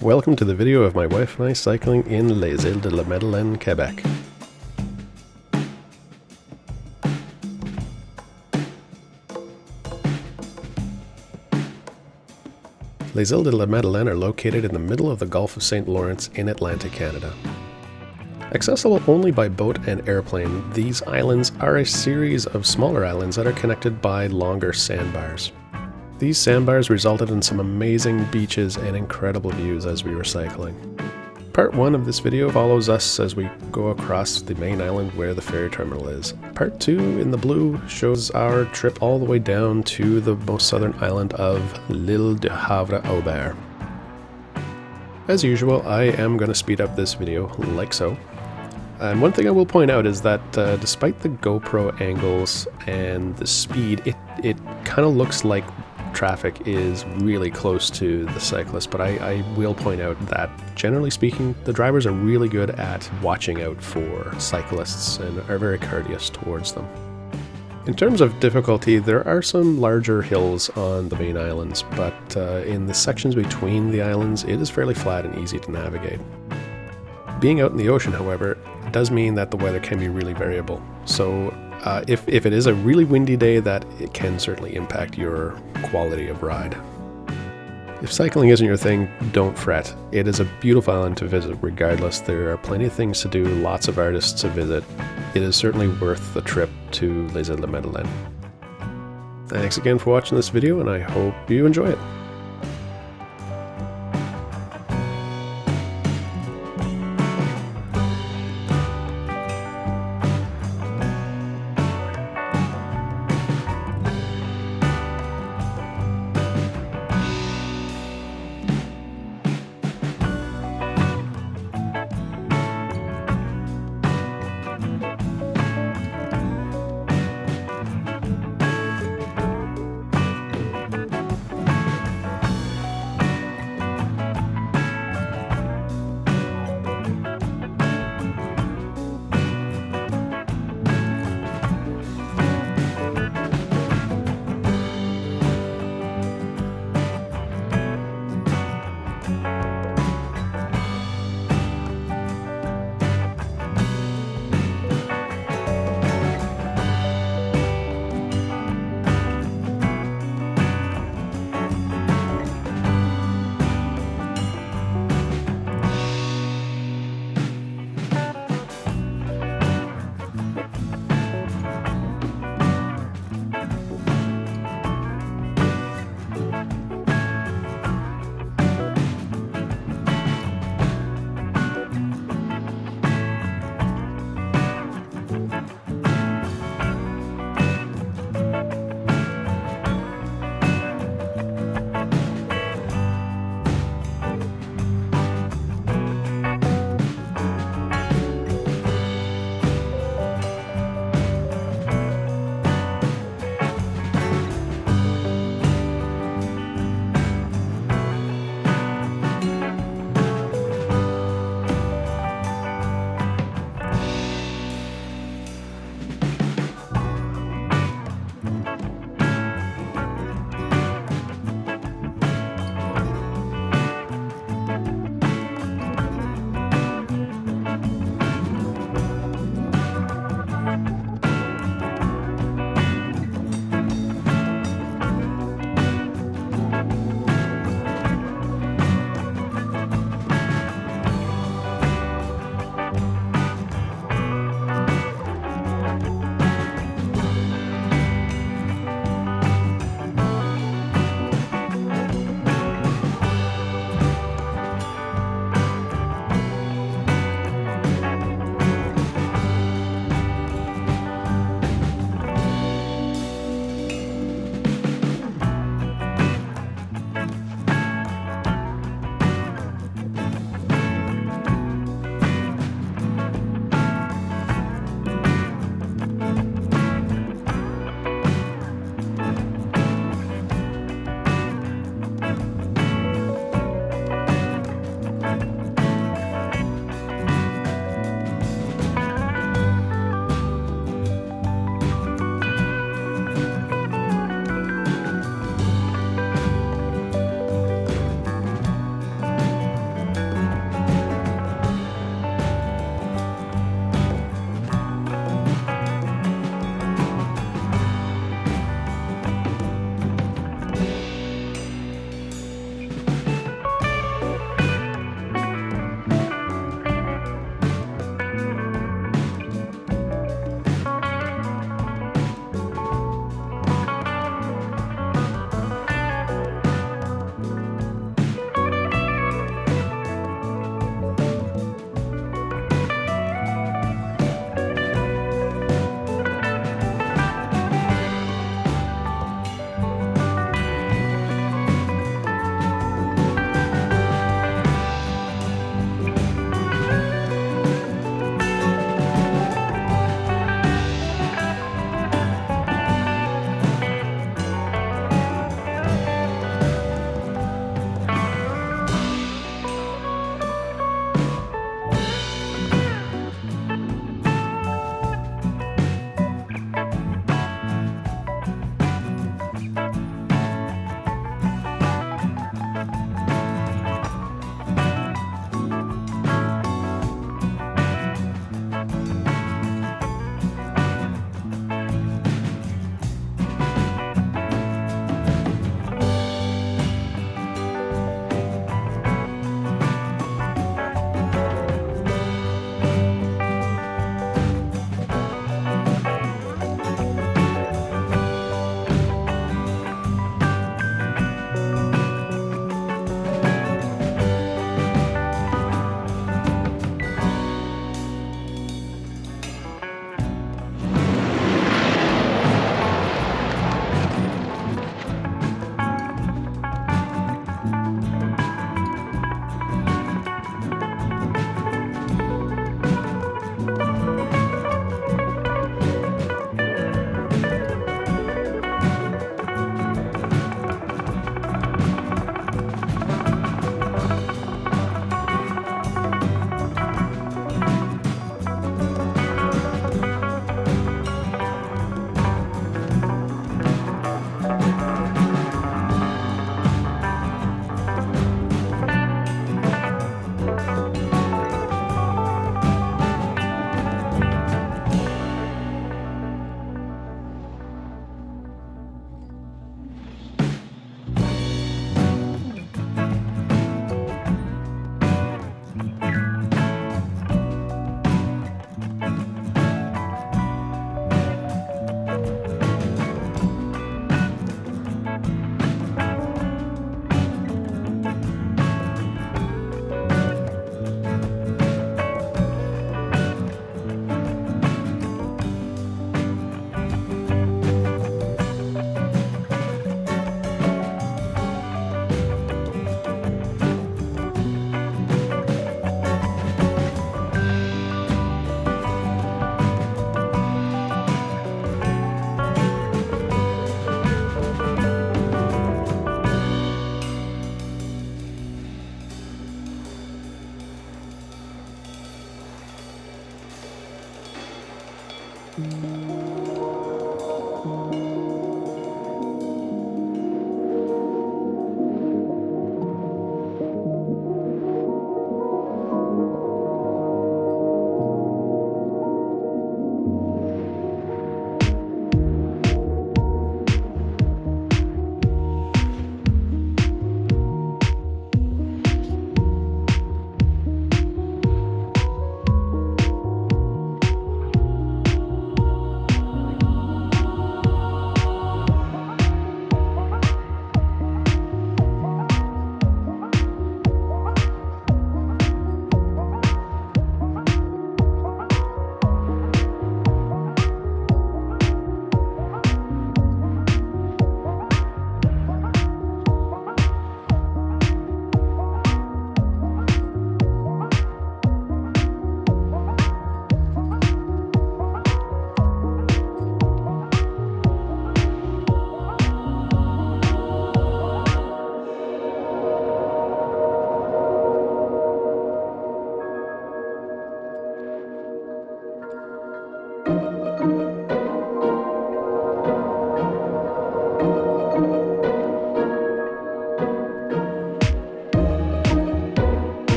Welcome to the video of my wife and I cycling in Les Iles-de-la-Madeleine, Quebec. Les Iles-de-la-Madeleine are located in the middle of the Gulf of St. Lawrence in Atlantic Canada. Accessible only by boat and airplane, these islands are a series of smaller islands that are connected by longer sandbars. These sandbars resulted in some amazing beaches and incredible views as we were cycling. Part 1 of this video follows us as we go across the main island where the ferry terminal is. Part 2 in the blue shows our trip all the way down to the most southern island of l'Île de Havre-aux-Maisons. As usual, I am going to speed up this video like so. And one thing I will point out is that despite the GoPro angles and the speed, it kind of looks like traffic is really close to the cyclist, but I will point out that generally speaking, the drivers are really good at watching out for cyclists and are very courteous towards them. In terms of difficulty, there are some larger hills on the main islands, but in the sections between the islands, it is fairly flat and easy to navigate. Being out in the ocean, however, does mean that the weather can be really variable. So if it is a really windy day, that it can certainly impact your quality of ride. If cycling isn't your thing, don't fret. It is a beautiful island to visit regardless. There are plenty of things to do, lots of artists to visit. It is certainly worth the trip to Les Iles-de-la-Madeleine. Thanks again for watching this video, and I hope you enjoy it.